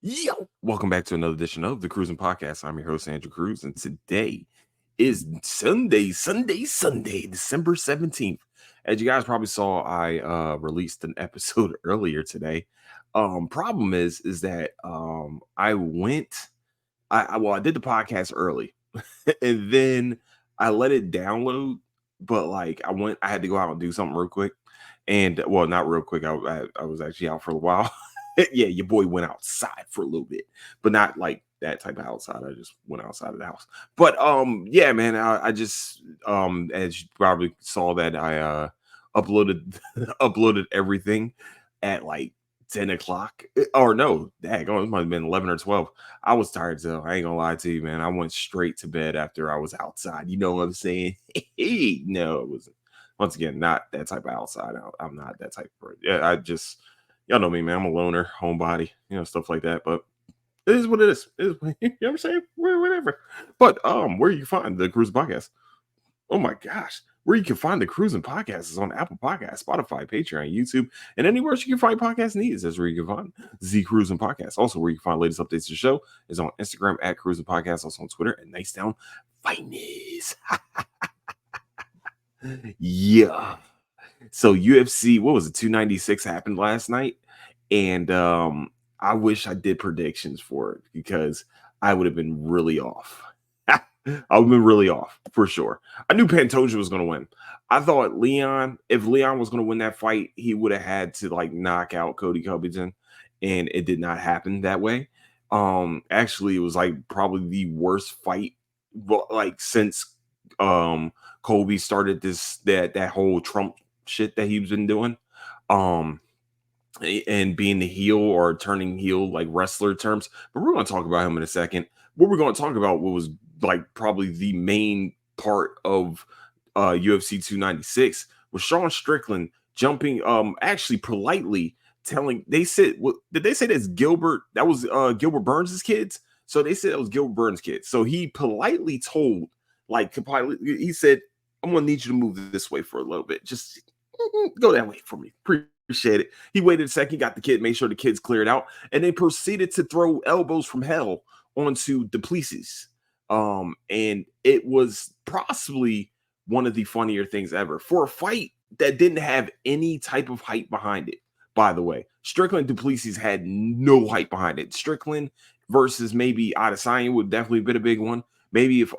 Yo, welcome back to another edition of the Cruising Podcast. I'm your host, Andrew Cruz, and today is Sunday, December 17th. As you guys probably saw, I released an episode earlier today. Problem is that I did the podcast early and then I let it download, but like I had to go out and do something real quick. And well, not real quick. I was actually out for a while. Yeah, your boy went outside for a little bit, but not like that type of outside. I just went outside of the house. But yeah, man, I just as you probably saw that I uploaded uploaded everything at like 10 o'clock. Or no, it might have been 11 or 12. I was tired, so I ain't gonna lie to you, man. I went straight to bed after I was outside. You know what I'm saying? No, it wasn't. Once again, not that type of outside. I'm not that type of person. Yeah, I just, y'all know me, man. I'm a loner, homebody, stuff like that. But it is what it is. It is you know what I'm saying? Whatever. But where you can find the Cruise Podcast? Oh my gosh. Where you can find the Cruising Podcast is on Apple Podcasts, Spotify, Patreon, YouTube, and anywhere else you can find podcast needs. That's where you can find the Cruising Podcast. Also, where you can find latest updates to the show is on Instagram at Cruising Podcast, also on Twitter at Nice Down Finest. Yeah. So UFC, what was it? 296 happened last night, and I wish I did predictions for it because I would have been really off. I would have been really off for sure. I knew Pantoja was going to win. I thought if Leon was going to win that fight, he would have had to like knock out Cody Covington, and it did not happen that way. Actually, it was like probably the worst fight, like since Kobe started that whole Trump shit that he's been doing. And being the heel or turning heel, like wrestler terms. But we're going to talk about him in a second. What we're going to talk about what was like probably the main part of UFC 296 was Sean Strickland jumping, actually politely telling. They said, what did they say? That's Gilbert. That was Gilbert Burns' kids. So they said it was Gilbert Burns' kids. So he politely told, he said, "I'm gonna need you to move this way for a little bit. Just go that way for me. Appreciate it." He waited a second, got the kid, made sure the kids cleared out, and then proceeded to throw elbows from hell onto Duplessis. And it was possibly one of the funnier things ever for a fight that didn't have any type of hype behind it. By the way, Strickland Duplessis had no hype behind it. Strickland versus maybe Adesanya would definitely been a big one. Maybe if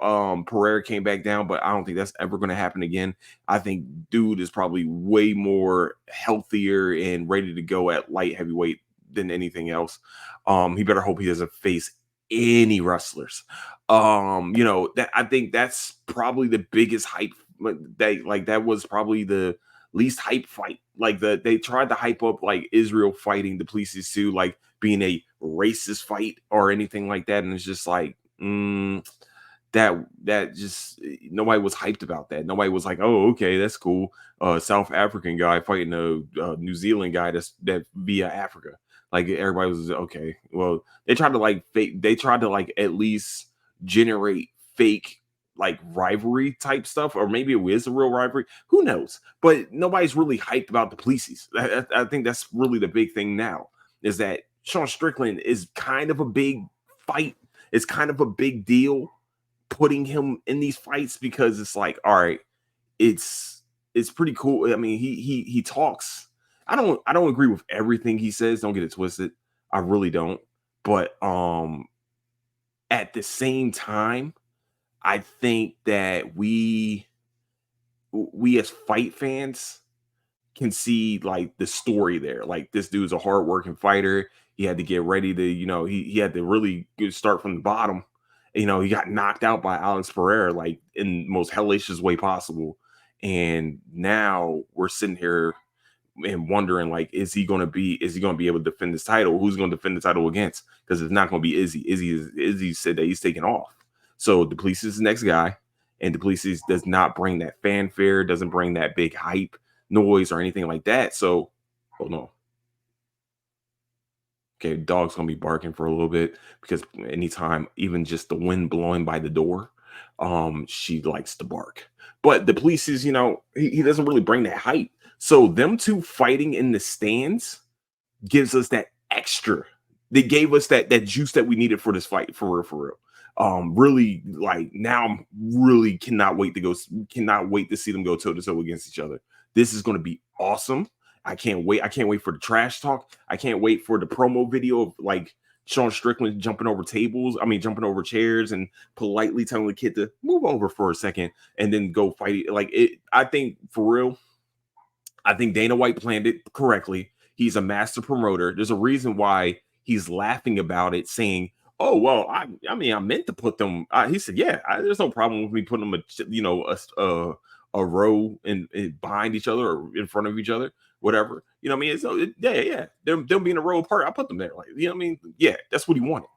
Pereira came back down, but I don't think that's ever going to happen again. I think dude is probably way more healthier and ready to go at light heavyweight than anything else. He better hope he doesn't face any wrestlers. That I think that's probably the biggest hype. That was probably the least hype fight. Like they tried to hype up like Israel fighting the Duplessis too, like being a racist fight or anything like that, and it's just like that just nobody was hyped about that. Nobody was like, "Oh, okay, that's cool." South African guy fighting a New Zealand guy that via Africa. Like everybody was okay. Well, they tried to like fake. They tried to like at least generate fake like rivalry type stuff, or maybe it is a real rivalry. Who knows? But nobody's really hyped about the Duplessis. I think that's really the big thing now is that Sean Strickland is kind of a big fight. It's kind of a big deal putting him in these fights because it's like, all right, it's pretty cool. I mean, he talks. I don't agree with everything he says. Don't get it twisted. I really don't. But at the same time, I think that we as fight fans can see like the story there. Like this dude's a hardworking fighter. He had to get ready to, he had to really start from the bottom. He got knocked out by Alex Pereira, like in the most hellacious way possible. And now we're sitting here and wondering, like, is he going to be able to defend this title? Who's going to defend the title against? Because it's not going to be Izzy. Izzy said that he's taking off. So Duplessis is the next guy. And Duplessis does not bring that fanfare, doesn't bring that big hype noise or anything like that. So, oh no. Okay, dog's gonna be barking for a little bit because anytime, even just the wind blowing by the door, she likes to bark. But the police is, he doesn't really bring that hype. So them two fighting in the stands gives us that extra They gave us that juice that we needed for this fight, for real, for real. Really, like now, I'm really cannot wait to see them go toe to toe against each other. This is going to be awesome. I can't wait. I can't wait for the trash talk. I can't wait for the promo video of like Sean Strickland jumping over tables. I mean, jumping over chairs and politely telling the kid to move over for a second and then go fight it. Like it, I think for real, I think Dana White planned it correctly. He's a master promoter. There's a reason why he's laughing about it, saying, "Oh well, I mean, I meant to put them." He said, "Yeah, there's no problem with me putting them, a row in behind each other or in front of each other, whatever. You know what I mean? So yeah. They'll be in a row apart. I put them there, like you know what I mean? Yeah, that's what he wanted.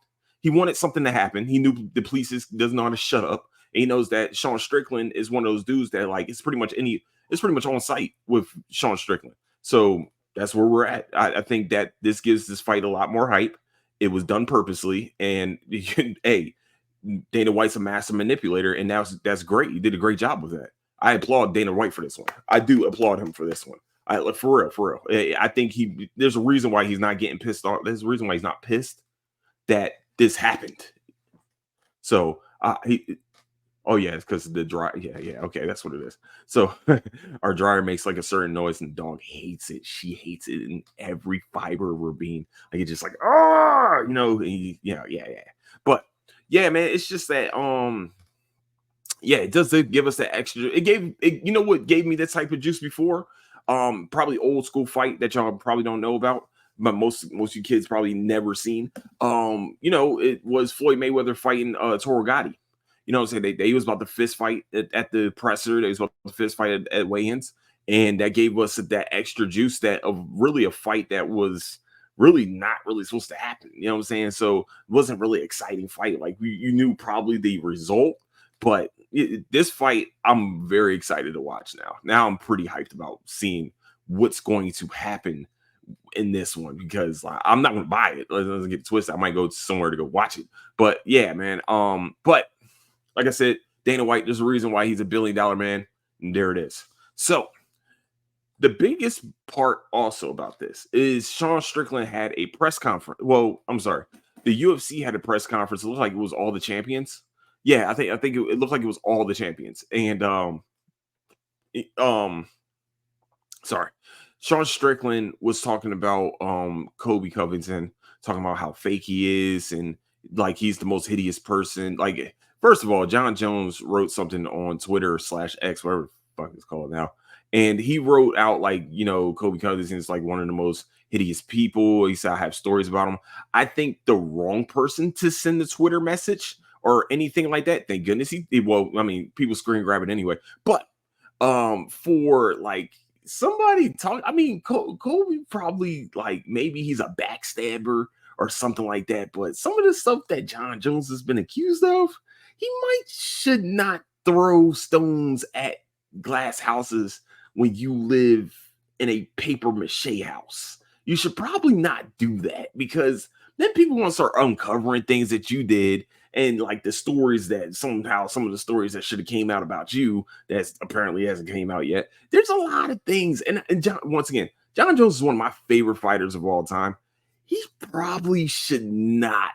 He wanted something to happen. He knew the police doesn't know how to shut up. And he knows that Sean Strickland is one of those dudes that like it's pretty much on site with Sean Strickland. So that's where we're at. I think that this gives this fight a lot more hype. It was done purposely, and hey, Dana White's a master manipulator, and that's great. You did a great job with that. I applaud Dana White for this one. I do applaud him for this one. For real, for real. I think there's a reason why he's not getting pissed off. There's a reason why he's not pissed that this happened. So oh yeah, it's because the dryer. Yeah. Okay, that's what it is. So our dryer makes like a certain noise, and the dog hates it. She hates it in every fiber of her being. Like it's just like yeah. But yeah, man, it's just that yeah, it does give us that extra. You know what gave me that type of juice before? Probably old school fight that y'all probably don't know about, but most of you kids probably never seen. It was Floyd Mayweather fighting Toro Gotti. You know what I'm saying? They was about to fist fight at the presser. They was about to fist fight at weigh-ins, and that gave us that extra juice that of really a fight that was really not really supposed to happen. You know what I'm saying? So it wasn't really exciting fight. Like you knew probably the result, but this fight, I'm very excited to watch now. Now I'm pretty hyped about seeing what's going to happen in this one because I'm not going to buy it. Let's get twisted. I might go somewhere to go watch it. But yeah, man. But like I said, Dana White, there's a reason why he's $1 billion man. And there it is. So the biggest part also about this is Sean Strickland had a press conference. Well, I'm sorry. The UFC had a press conference. It looked like it was all the champions. Yeah, I think it looked like it was all the champions. And it- sorry. Sean Strickland was talking about Kobe Covington, talking about how fake he is and like he's the most hideous person. Like, first of all, John Jones wrote something on Twitter/X, whatever the fuck it's called now. And he wrote out like, Kobe Covington is like one of the most hideous people. He said I have stories about him. I think the wrong person to send the Twitter message or anything like that. Thank goodness well, I mean, people screen grab it anyway. But for like somebody talk, I mean, Kobe probably like maybe he's a backstabber or something like that. But some of the stuff that John Jones has been accused of, he should not throw stones at glass houses when you live in a paper mache house. You should probably not do that because then people want to start uncovering things that you did and like the stories that somehow some of the stories that should have came out about you that apparently hasn't came out yet. There's a lot of things, and once again, John Jones is one of my favorite fighters of all time. He probably should not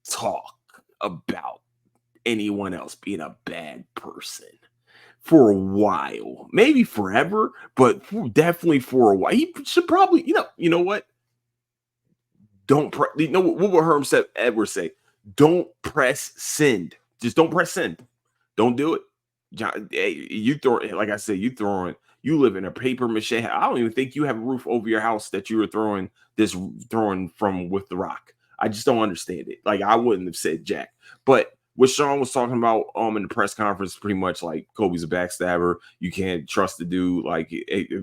talk about anyone else being a bad person for a while, maybe forever, but definitely for a while. He should probably, you know what? What would Herm Edwards say? Don't press send. Just don't press send. Don't do it. John, hey, you throw like I said, you live in a paper mache. I don't even think you have a roof over your house that you were throwing from with the rock. I just don't understand it. Like I wouldn't have said Jack. But what Sean was talking about in the press conference, pretty much like Kobe's a backstabber. You can't trust the dude. Like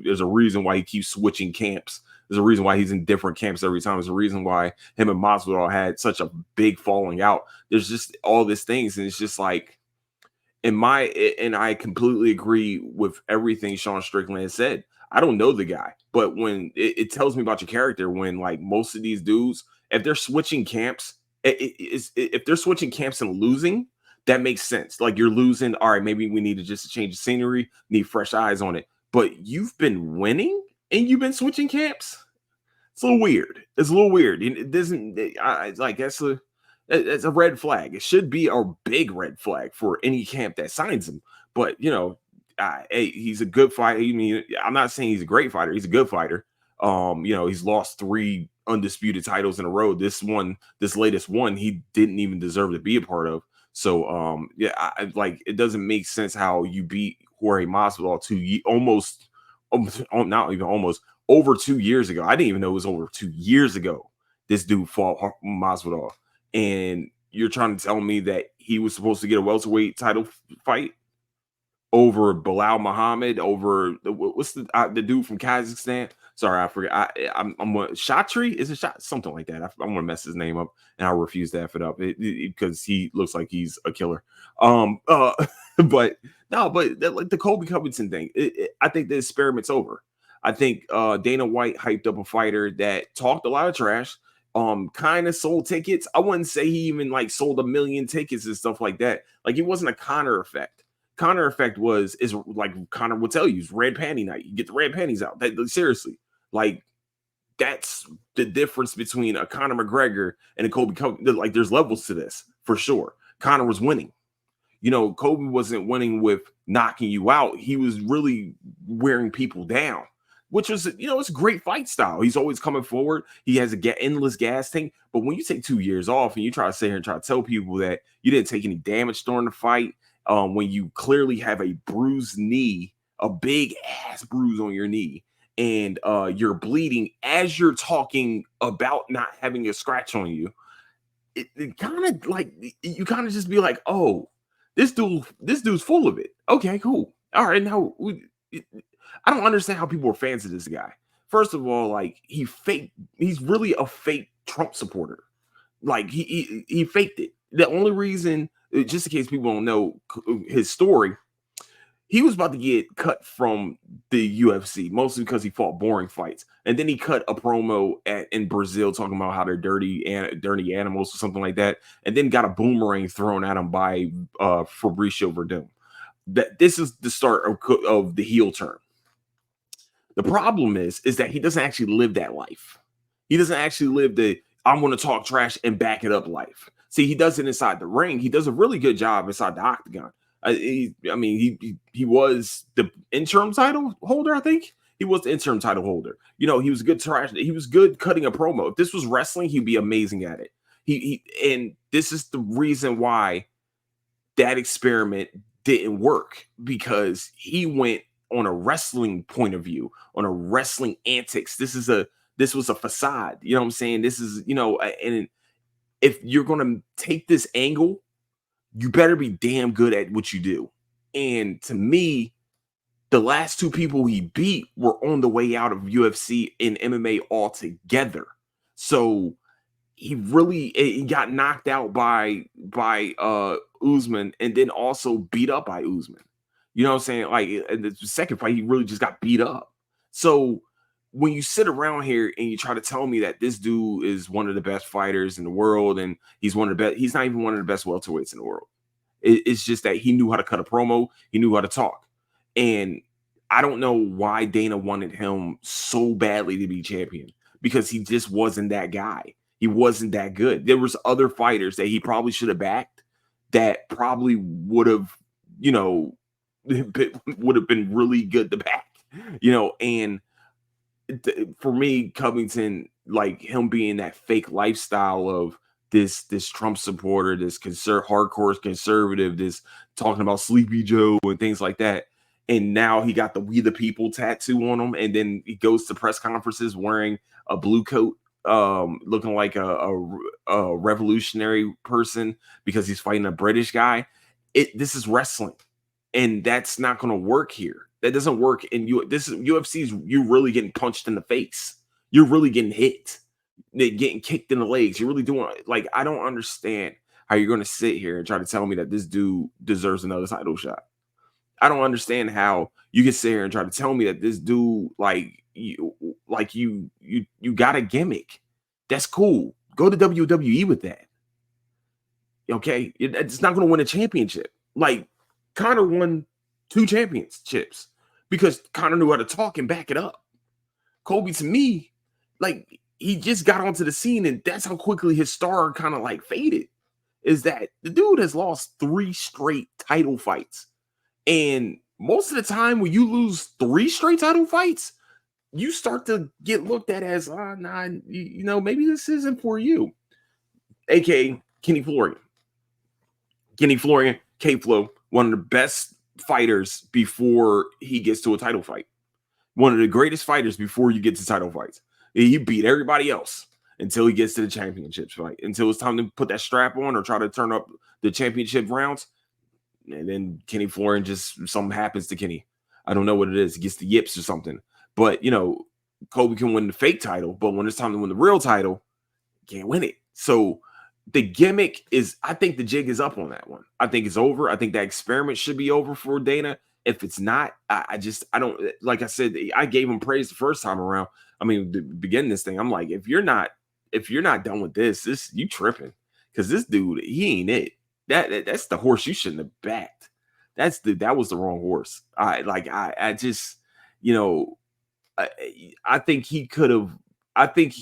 there's a reason why he keeps switching camps. There's a reason why he's in different camps every time. There's a reason why him and Masvidal had such a big falling out. There's just all these things, and it's just like and I completely agree with everything Sean Strickland has said. I don't know the guy, but when it tells me about your character, when like most of these dudes, if they're switching camps, if they're switching camps and losing, that makes sense. Like you're losing, all right, maybe we need to just change the scenery, need fresh eyes on it. But you've been winning and you've been switching camps. It's a little weird. It's a little weird. It doesn't. It's like that's a red flag. It should be a big red flag for any camp that signs him. But hey, he's a good fighter. I mean, I'm not saying he's a great fighter. He's a good fighter. He's lost 3 undisputed titles in a row. This latest one, he didn't even deserve to be a part of. So, yeah, like it doesn't make sense how you beat Jorge Masvidal almost, not even almost over 2 years ago. I didn't even know it was over 2 years ago. This dude fought Masvidal, and you're trying to tell me that he was supposed to get a welterweight title fight over Bilal Muhammad, over what's the dude from Kazakhstan? Sorry, I forget. I'm Shatri. Is it Shot something like that? I'm gonna mess his name up, and I'll refuse to f it up because he looks like he's a killer. But no, but like the Colby Covington thing, I think the experiment's over. I think Dana White hyped up a fighter that talked a lot of trash, kind of sold tickets. I wouldn't say he even like sold 1 million tickets and stuff like that. Like it wasn't a Connor effect. Connor effect is like Connor would tell you, it's red panty night. You get the red panties out. Seriously, like that's the difference between a Conor McGregor and a Kobe. Like there's levels to this for sure. Conor was winning. Kobe wasn't winning with knocking you out. He was really wearing people down, which was, it's a great fight style. He's always coming forward. He has a endless gas tank. But when you take 2 years off and you try to sit here and try to tell people that you didn't take any damage during the fight, when you clearly have a bruised knee, a big ass bruise on your knee, and you're bleeding as you're talking about not having a scratch on you, it kind of like you kind of just be like, oh, this dude's full of it. Okay, cool. All right, now I don't understand how people are fans of this guy. First of all, like he's really a fake Trump supporter. Like he faked it. The only reason, just in case people don't know his story, he was about to get cut from the UFC, mostly because he fought boring fights. And then he cut a promo in Brazil talking about how they're dirty animals or something like that. And then got a boomerang thrown at him by Fabricio Verdum. That this is the start of the heel turn. The problem is that he doesn't actually live that life. He doesn't actually live the I'm going to talk trash and back it up life. See, he does it inside the ring. He does a really good job inside the octagon. He was the interim title holder. I think he was the interim title holder. He was good trash. He was good cutting a promo. If this was wrestling, he'd be amazing at it. And this is the reason why that experiment didn't work, because he went on a wrestling point of view, on a wrestling antics. This was a facade. You know what I'm saying? This is, and if you're going to take this angle, you better be damn good at what you do. And to me, the last 2 people he beat were on the way out of UFC and MMA altogether. So he got knocked out by Usman, and then also beat up by Usman. You know what I'm saying? Like in the second fight, he really just got beat up. So when you sit around here and you try to tell me that this dude is one of the best fighters in the world, and he's one of the best, he's not even one of the best welterweights in the world. It's just that he knew how to cut a promo. He knew how to talk. And I don't know why Dana wanted him so badly to be champion, because he just wasn't that guy. He wasn't that good. There was other fighters that he probably should have backed that probably would have, would have been really good to back, and for me, Covington, like him being that fake lifestyle of this Trump supporter, this hardcore conservative, this talking about Sleepy Joe and things like that. And now he got the "We the People" tattoo on him, and then he goes to press conferences wearing a blue coat, looking like a revolutionary person because he's fighting a British guy. This is wrestling, and that's not going to work here. That doesn't work in UFC's. You're really getting punched in the face. You're really getting hit. They're getting kicked in the legs. You're really doing, like, I don't understand how you're going to sit here and try to tell me that this dude deserves another title shot. I don't understand how you can sit here and try to tell me that this dude, you got a gimmick. That's cool. Go to WWE with that. Okay, it's not going to win a championship. Like Conor won 2 championships because Conor knew how to talk and back it up. Kobe, to me, like he just got onto the scene, and that's how quickly his star kind of like faded. Is that the dude has lost 3 straight title fights, and most of the time when you lose 3 straight title fights, you start to get looked at as, nah, maybe this isn't for you. AKA Kenny Florian, K-Flow, one of the best fighters before he gets to a title fight. One of the greatest fighters before you get to title fights. He beat everybody else until he gets to the championships fight. Until it's time to put that strap on or try to turn up the championship rounds. And then Kenny Florian, just something happens to Kenny. I don't know what it is. He gets the yips or something. But, Kobe can win the fake title. But when it's time to win the real title, he can't win it. So the gimmick is, I think the jig is up on that one. I think it's over. I think that experiment should be over for Dana. If it's not, I don't, like I said, I gave him praise the first time around. I mean, beginning this thing, I'm like, if you're not done with this you tripping, because this dude, he ain't it. That's the horse you shouldn't have backed. That was the wrong horse. I just, I think he could have. I think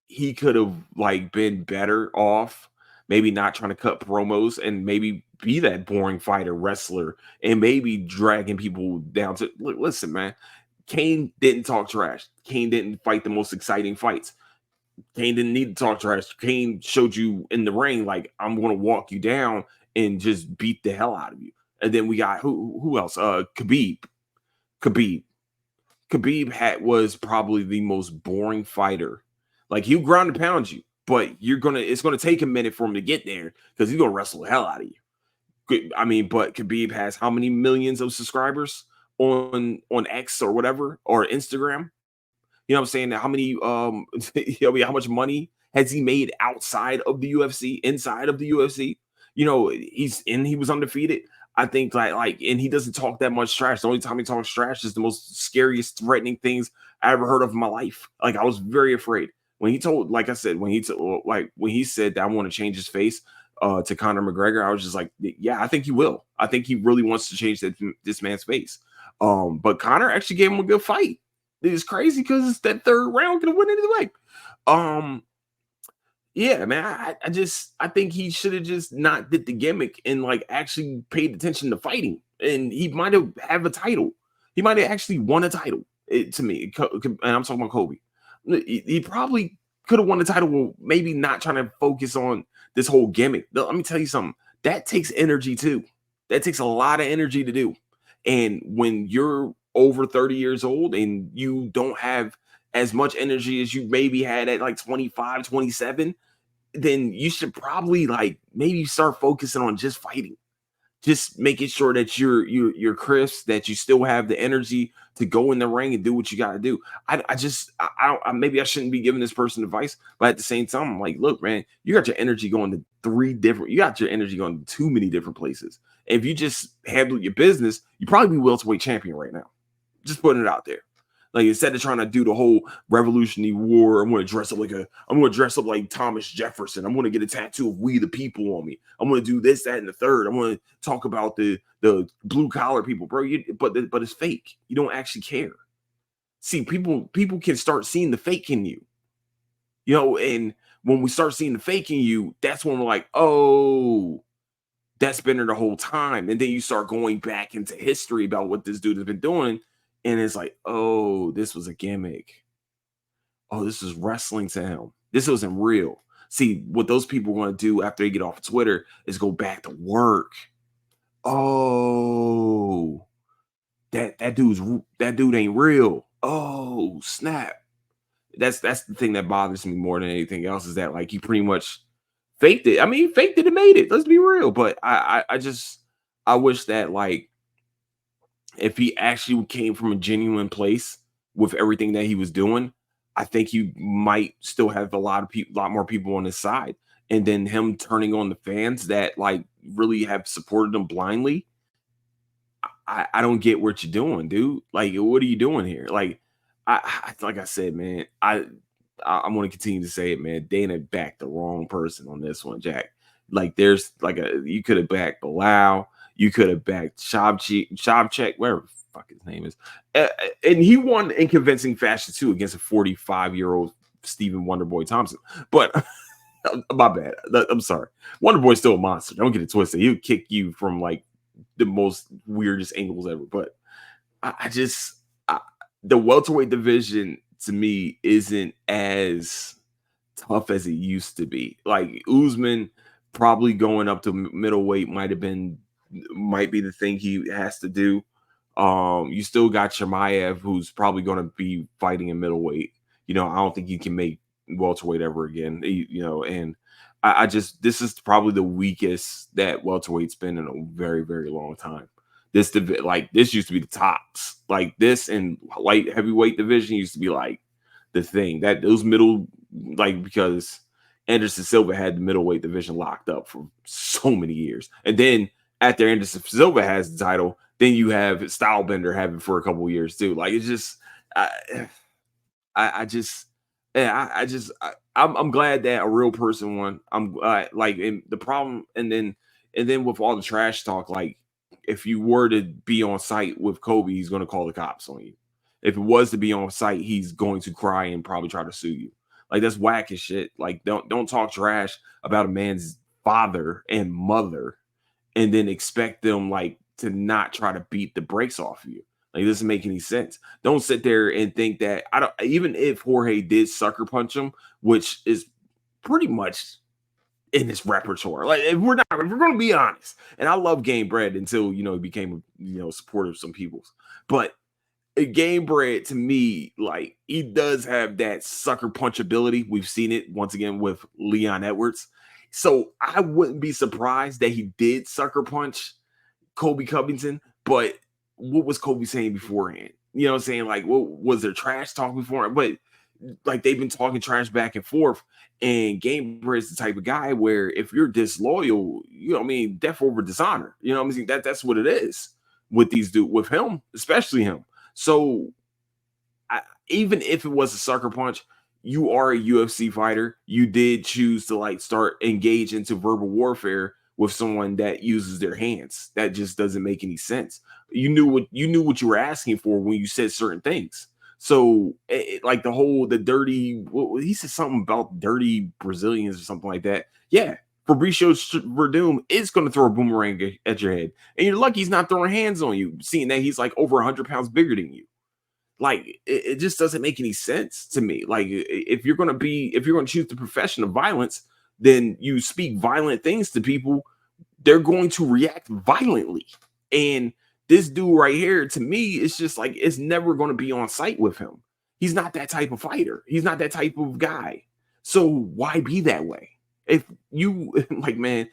he could have like been better off, maybe not trying to cut promos and maybe be that boring fighter wrestler and maybe dragging people down to look. Listen, man, Kane didn't talk trash. Kane didn't fight the most exciting fights. Kane didn't need to talk trash. Kane showed you in the ring, like, I'm going to walk you down and just beat the hell out of you. And then we got who else? Khabib. Khabib was probably the most boring fighter. Like, he'll ground and pound you, but it's gonna take a minute for him to get there because he's gonna wrestle the hell out of you. I mean, but Khabib has how many millions of subscribers on X or whatever, or Instagram? You know what I'm saying? How many how much money has he made outside of the UFC, inside of the UFC? He was undefeated. I think and he doesn't talk that much trash. The only time he talks trash is the most scariest, threatening things I ever heard of in my life. Like, I was very afraid when he told, like I said, when he said that I want to change his face to Conor McGregor. I was just like, yeah, I think he will. I think he really wants to change this man's face. But Conor actually gave him a good fight. It's crazy because it's that third round gonna win anyway. Yeah, man. I think he should have just not did the gimmick and like actually paid attention to fighting. And he might have a title. He might have actually won a title. To me, and I'm talking about Kobe. He probably could have won the title. Maybe not trying to focus on this whole gimmick. Let me tell you something. That takes energy too. That takes a lot of energy to do. And when you're over 30 years old and you don't have as much energy as you maybe had at like 25, 27, then you should probably like maybe start focusing on just fighting. Just making sure that you're crisp, that you still have the energy to go in the ring and do what you got to do. Maybe I shouldn't be giving this person advice, but at the same time, I'm like, look, man, you got your energy going to too many different places. If you just handle your business, you probably be welterweight champion right now. Just putting it out there. Like, instead of trying to do the whole Revolutionary War, I'm going to dress up like Thomas Jefferson. I'm going to get a tattoo of "We the People" on me. I'm going to do this, that, and the third. I'm going to talk about the blue collar people, bro. But it's fake. You don't actually care. See, people can start seeing the fake in you, and when we start seeing the fake in you, that's when we're like, oh, that's been there the whole time. And then you start going back into history about what this dude has been doing. And it's like, oh, this was a gimmick. Oh, this is wrestling to him. This wasn't real. See, what those people want to do after they get off of Twitter is go back to work. Oh, that dude ain't real. Oh, snap. That's the thing that bothers me more than anything else, is that like he pretty much faked it. I mean, he faked it and made it. Let's be real. But I wish that, like, if he actually came from a genuine place with everything that he was doing, I think he might still have a lot more people on his side. And then him turning on the fans that like really have supported him blindly. I don't get what you're doing, dude. Like, what are you doing here? Like, like I said, man, I'm going to continue to say it, man. Dana backed the wrong person on this one, Jack. Like, there's like you could have backed Bilal. You could have backed Shabchek, whatever the fuck his name is. And he won in convincing fashion too against a 45-year-old Stephen Wonderboy Thompson. But my bad. I'm sorry. Wonder Boy's still a monster. Don't get it twisted. He'll kick you from like the most weirdest angles ever. But I just the welterweight division to me isn't as tough as it used to be. Like Usman probably going up to middleweight might be the thing he has to do. You still got Shemaev, who's probably going to be fighting in middleweight. I don't think you can make welterweight ever again. And I just this is probably the weakest that welterweight's been in a very, very long time. This used to be the tops. Like this and light heavyweight division used to be like the thing that those middle, like, because Anderson Silva had the middleweight division locked up for so many years. And then after Anderson Silva has the title, then you have Stylebender having for a couple of years too. Like it's just I just yeah, I'm glad that a real person won. I'm like, and the problem, and then with all the trash talk, like if you were to be on site with Kobe, he's going to call the cops on you. If it was to be on site, he's going to cry and probably try to sue you. Like that's whack as shit. Like don't talk trash about a man's father and mother and then expect them like to not try to beat the brakes off of you. Like, it doesn't make any sense. Don't sit there and think that I don't. Even if Jorge did sucker punch him, which is pretty much in his repertoire. Like, if we're going to be honest, and I love Game Bread until he became supporter of some people's, but Game Bread to me, like he does have that sucker punch ability. We've seen it once again with Leon Edwards. So I wouldn't be surprised that he did sucker punch Kobe Covington, but what was Kobe saying beforehand? You know what I'm saying? Like, what was there trash talk beforehand? But like they've been talking trash back and forth. And Gamer is the type of guy where if you're disloyal, death over dishonor. You know what I mean? That's what it is with these dudes, with him, especially him. So even if it was a sucker punch, you are a UFC fighter. You did choose to like start engage into verbal warfare with someone that uses their hands. That just doesn't make any sense. You knew what you were asking for when you said certain things. So like the dirty, he said something about dirty Brazilians or something like that. Yeah, Fabricio Verdum is going to throw a boomerang at your head, and you're lucky he's not throwing hands on you, seeing that he's like over 100 pounds bigger than you. Like it just doesn't make any sense to me. Like if you're going to choose the profession of violence, then you speak violent things to people. They're going to react violently. And this dude right here, to me, it's just like it's never going to be on site with him. He's not that type of fighter. He's not that type of guy. So why be that way? If you like, man,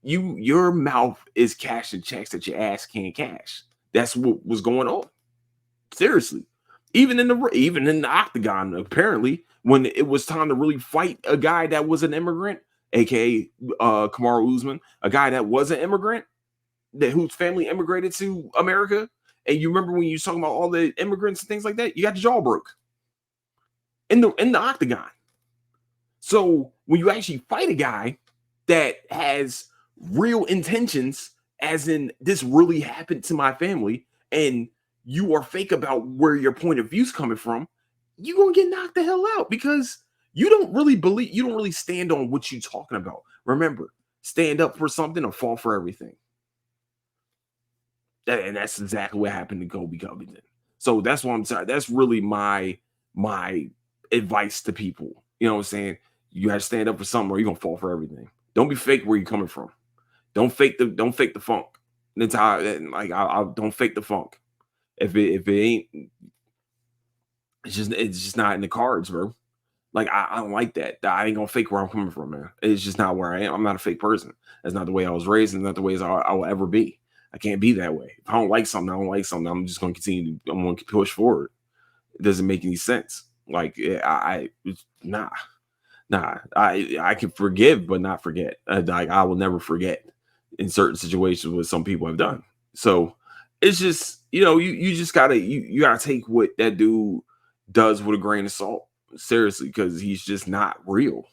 your mouth is cashing checks that your ass can't cash. That's what was going on. Seriously. Even in the octagon, apparently, when it was time to really fight a guy that was an immigrant, aka Kamaru Usman, a guy that was an immigrant, whose family immigrated to America. And you remember when you was talking about all the immigrants and things like that, you got the jaw broke in the octagon. So when you actually fight a guy that has real intentions, as in this really happened to my family, and you are fake about where your point of view's coming from, you're gonna get knocked the hell out because you don't really stand on what you're talking about. Remember, stand up for something or fall for everything. And that's exactly what happened to Kobe Covington. So that's what I'm saying. That's really my advice to people. You know what I'm saying? You got to stand up for something or you're gonna fall for everything. Don't be fake where you're coming from. Don't fake the funk. That's how I don't fake the funk. If it ain't, it's just not in the cards, bro. Like I don't like that. I ain't gonna fake where I'm coming from, man. It's just not where I am. I'm not a fake person. That's not the way I was raised, and not the ways I will ever be. I can't be that way. If I don't like something, I don't like something. I'm just gonna continue. I'm gonna push forward. It doesn't make any sense. Like nah. I can forgive, but not forget. Like I will never forget in certain situations what some people have done. So it's just you just gotta take what that dude does with a grain of salt, seriously, because he's just not real.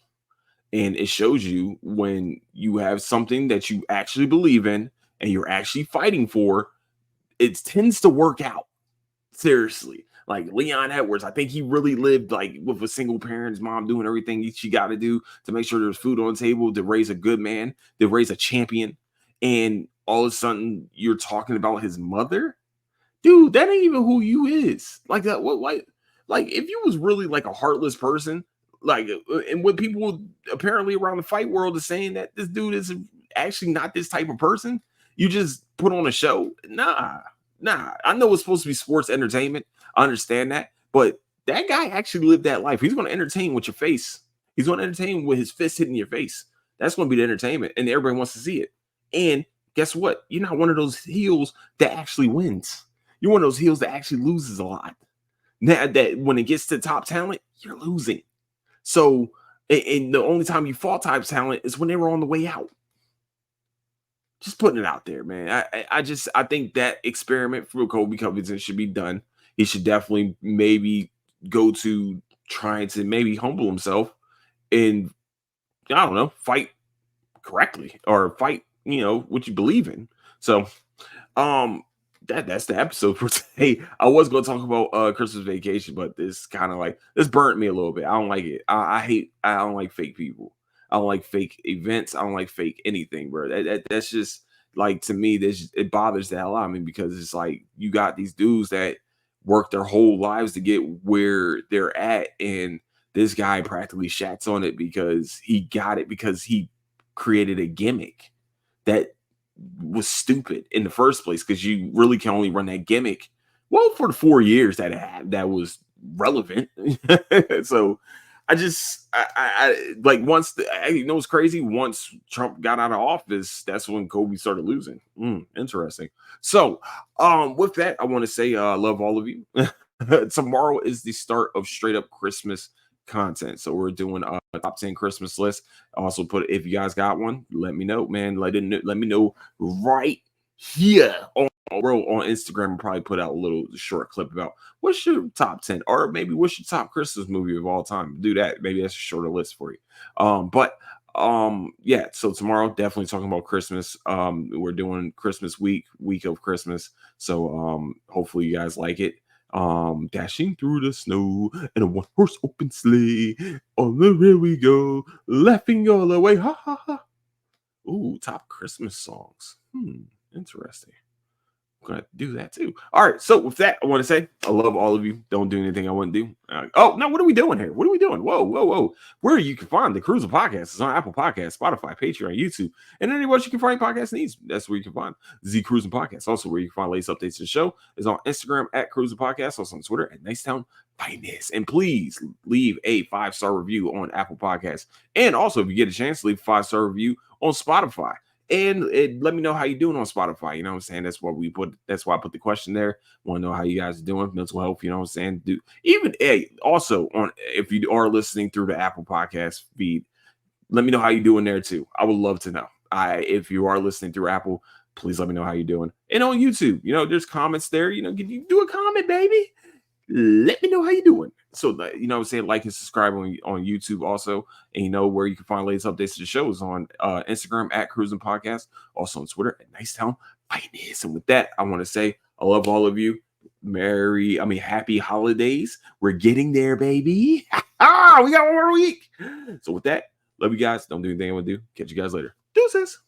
And it shows you when you have something that you actually believe in and you're actually fighting for, it tends to work out. Seriously. Like Leon Edwards, I think he really lived like with a single parent, his mom doing everything she got to do to make sure there's food on the table, to raise a good man, to raise a champion. And all of a sudden you're talking about his mother, dude. That ain't even who you is. Like that. What? Like if you was really like a heartless person, like, and when people apparently around the fight world is saying that this dude is actually not this type of person, you just put on a show. Nah. I know it's supposed to be sports entertainment. I understand that, but that guy actually lived that life. He's going to entertain with your face. He's going to entertain with his fist hitting your face. That's going to be the entertainment, and everybody wants to see it. And guess what? You're not one of those heels that actually wins. You're one of those heels that actually loses a lot. That when it gets to top talent, you're losing. So, and the only time you fought type talent is when they were on the way out. Just putting it out there, man. I think that experiment for Kobe Covington should be done. He should definitely maybe go to trying to maybe humble himself and, I don't know, fight correctly or fight, what you believe in. So, um, that's the episode for today. I was going to talk about Christmas Vacation, but this kind of like this burnt me a little bit. I don't like it. I don't like fake people. I don't like fake events. I don't like fake anything, bro. That's just like, to me, it bothers the hell out of me, because it's like you got these dudes that work their whole lives to get where they're at, and this guy practically shats on it because he got it because he created a gimmick that was stupid in the first place, because you really can only run that gimmick well for the 4 years that it had that was relevant. So I like, once what's crazy, once Trump got out of office, that's when Kobe started losing. Interesting. So with that, I want to say I love all of you. Tomorrow is the start of straight up Christmas content, so we're doing a top 10 Christmas list. Also, put, if you guys got one, let me know, man. Let me know right here on Instagram. I'll probably put out a little short clip about what's your top 10, or maybe what's your top Christmas movie of all time. Do that. Maybe that's a shorter list for you. Yeah, so tomorrow definitely talking about Christmas. We're doing Christmas week of Christmas, so hopefully you guys like it. Dashing through the snow in a one-horse open sleigh, on the rail we go, laughing all the way, ha ha ha. Ooh, top Christmas songs. Interesting. I'm gonna do that too. All right, so with that, I want to say I love all of you. Don't do anything I wouldn't do. Oh no, what are we doing here? What are we doing? Whoa! Where you can find the Cruiser Podcast is on Apple Podcasts, Spotify, Patreon, YouTube, and anywhere you can find podcast needs. That's where you can find the Cruising Podcast. Also, where you can find latest updates to the show is on Instagram at Cruising Podcast. Also on Twitter at Nicetown Finest. And please leave a 5-star review on Apple Podcasts. And also, if you get a chance, leave a 5-star review on Spotify. And let me know how you're doing on Spotify. You know what I'm saying? That's why I put the question there. Want to know how you guys are doing, mental health. You know what I'm saying? Also, if you are listening through the Apple Podcast feed, let me know how you're doing there too. I would love to know. If you are listening through Apple, please let me know how you're doing. And on YouTube, there's comments there. Can you do a comment, baby? Let me know how you doing. So, what I'm saying, like and subscribe on YouTube also. And where you can find latest updates to the show is on Instagram at Cruising Podcast. Also on Twitter at Nicetown Finest. And with that, I want to say I love all of you. Happy holidays. We're getting there, baby. We got one more week. So with that, love you guys. Don't do anything I want to do. Catch you guys later. Deuces.